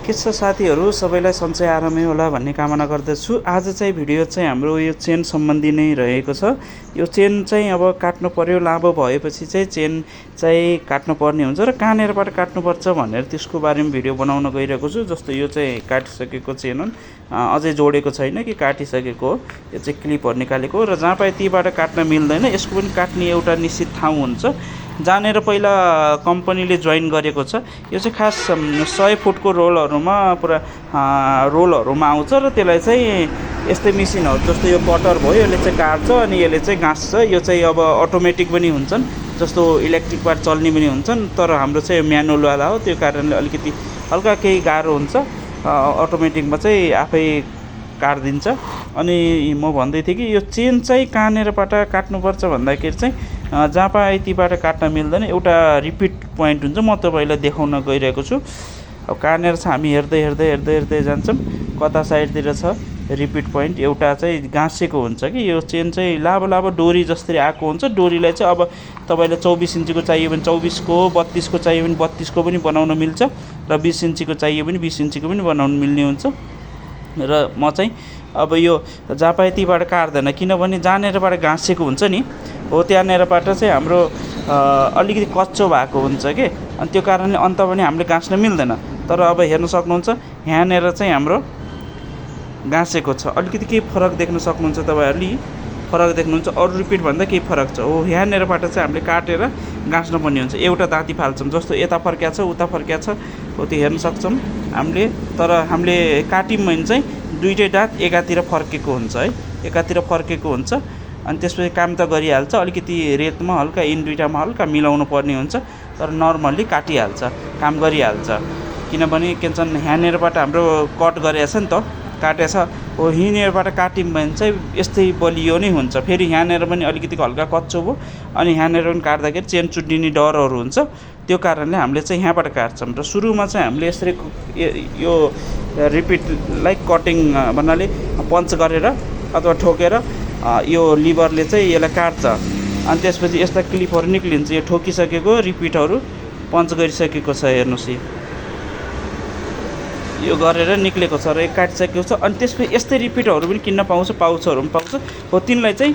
के छ साथीहरू, सबैलाई सन्चै आरामै होला भन्ने कामना गर्दछु। आज चाहिँ भिडियो चाहिँ हाम्रो यो चेन सम्बन्धी नै रहेको छ। यो चेन चाहिँ अब काट्नु पर्यो, लामो भएपछि चाहिँ चेन चाहिँ काट्नु पर्ने हुन्छ र कहाँनिरबाट काट्नुपर्छ भनेर त्यसको बारेमा भिडियो बनाउन गइरहेको छु। जस्तो यो चाहिँ काटिसकेको चेन हुन्, अझै जोडेको छैन कि काटिसकेको हो। यो चाहिँ क्लिपहरू निकालेको हो र जहाँ पाए तीबाट काट्न मिल्दैन। यसको पनि काट्ने एउटा निश्चित ठाउँ हुन्छ जहाँनिर पहिला कम्पनीले जोइन गरेको छ। यो चाहिँ खास 100 फुटको रोलहरूमा पुरा रोलहरूमा आउँछ र त्यसलाई चाहिँ यस्तै मेसिनहरू जस्तो यो कटर भयो, यसले चाहिँ काट्छ अनि यसले चाहिँ गाँस्छ। यो चाहिँ अब अटोमेटिक पनि हुन्छन्, जस्तो इलेक्ट्रिकबाट चल्ने पनि हुन्छन्, तर हाम्रो चाहिँ म्यानुअलवाला हो। त्यो कारणले अलिकति हल्का केही गाह्रो हुन्छ। अटोमेटिकमा चाहिँ आफै काटिदिन्छ। अनि म भन्दै थिएँ कि यो चेन चाहिँ कहाँनिरबाट काट्नुपर्छ भन्दाखेरि चाहिँ जहाँ पाए तीबाट काट्न मिल्दैन। एउटा रिपिट पोइन्ट हुन्छ, म तपाईँलाई देखाउन गइरहेको छु। अब कहाँनिर छ हामी हेर्दै जान्छौँ। कता साइडतिर छ रिपिट पोइन्ट। एउटा चाहिँ गाँसेको हुन्छ कि यो चेन चाहिँ लामो डोरी जस्तै आएको हुन्छ। डोरीलाई चाहिँ अब तपाईँलाई 24 इन्चीको चाहियो भने 24 को, 32 को चाहियो भने 32 को पनि बनाउन मिल्छ र 20 इन्चीको चाहियो भने 20 इन्चीको पनि बनाउन मिल्ने हुन्छ। र म चाहिँ अब यो जहाँ पाए तीबाट काट्दैन, किनभने जहाँनिरबाट गाँसेको हुन्छ नि हो त्यहाँनिरबाट चाहिँ हाम्रो अलिकति कच्चो भएको हुन्छ कि, अनि त्यो कारणले अन्त पनि हामीले गाँस्न मिल्दैन। तर अब हेर्न सक्नुहुन्छ यहाँनिर चाहिँ हाम्रो गाँसेको छ। अलिकति केही फरक देख्न सक्नुहुन्छ तपाईँहरूले, फरक देख्नुहुन्छ। अरू रिपिटभन्दा केही फरक छ हो। यहाँनिरबाट चाहिँ हामीले काटेर गाँस्न पर्ने हुन्छ। एउटा दाँती फाल्छौँ, जस्तो यता फर्किया छ उता फर्किया छ हो त्यो हेर्न सक्छौँ हामीले। तर हामीले काट्यौँ भने चाहिँ दुईटै दाँत एकातिर फर्केको हुन्छ है, एकातिर फर्केको हुन्छ। अनि त्यसपछि काम त गरिहाल्छ। अलिकति रेतमा हल्का यिन दुईटामा हल्का मिलाउनु पर्ने हुन्छ, तर नर्मल्ली काटिहाल्छ, काम गरिहाल्छ। किनभने के भन्छ यहाँनिरबाट हाम्रो कट गरेको छ नि त, काटेछ हो। यहीँनिरबाट काट्यौँ भने चाहिँ यस्तै बलियो नै हुन्छ। फेरि यहाँनिर पनि अलिकति हल्का कच्चो भयो, अनि यहाँनिर पनि काट्दाखेरि चेन चुड्डिने डरहरू हुन्छ। त्यो कारणले हामीले चाहिँ यहाँबाट काट्छौँ। र सुरुमा चाहिँ हामीले यसरी यो रिपिटलाई कटिङ भन्नाले पन्च गरेर अथवा ठोकेर यो लिभरले चाहिँ यसलाई काट्छ। अनि त्यसपछि यस्ता क्लिपहरू निक्लिन्छ। यो ठोकिसकेको रिपिटहरू पन्च गरिसकेको छ, हेर्नुहोस् यो गरेर निक्लेको छ र काटिसकेको छ। अनि त्यसपछि यस्तै रिपिटहरू पनि किन्न पाउँछ, पाउचहरू पनि पाउँछ हो। तिनलाई चाहिँ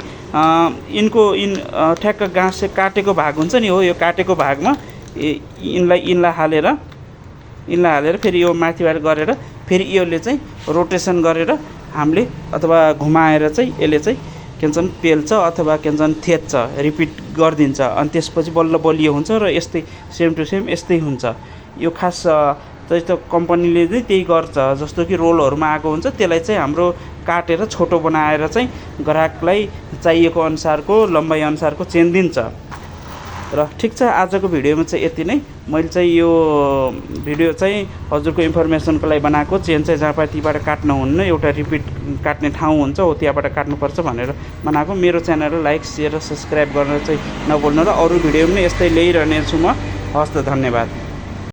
ठ्याक्क गाँसे काटेको भाग हुन्छ नि हो, यो काटेको भागमा यिनलाई हालेर फेरि यो माथिबाट गरेर फेरि यसले चाहिँ रोटेसन गरेर हामीले अथवा घुमाएर चाहिँ यसले चाहिँ के भन्छन् पेल्छ अथवा के भन्छन् थेच्छ, रिपिट गरिदिन्छ। अनि त्यसपछि बलियो हुन्छ र यस्तै सेम टु सेम यस्तै हुन्छ। यो खास त कम्पनीले चाहिँ त्यही गर्छ। जस्तो कि रोलहरूमा आएको हुन्छ, त्यसलाई चाहिँ हाम्रो काटेर छोटो बनाएर चाहिँ ग्राहकलाई चाहिएको अनुसारको लम्बाइ अनुसारको चेन दिन्छ। र ठिक छ, आजको भिडियोमा चाहिँ यति नै। मैले चाहिँ यो भिडियो चाहिँ हजुरको इन्फर्मेसनको लागि बनाएको। चेन चाहिँ जहाँ पाए तीबाट काट्न हुन्न, एउटा रिपिट काट्ने ठाउँ हुन्छ हो त्यहाँबाट काट्नुपर्छ भनेर बनाएको। मेरो च्यानललाई लाइक, सेयर र सब्सक्राइब गर्न चाहिँ नभुल्नु र अरू भिडियो पनि यस्तै ल्याइरहनेछु म। हस् त, धन्यवाद।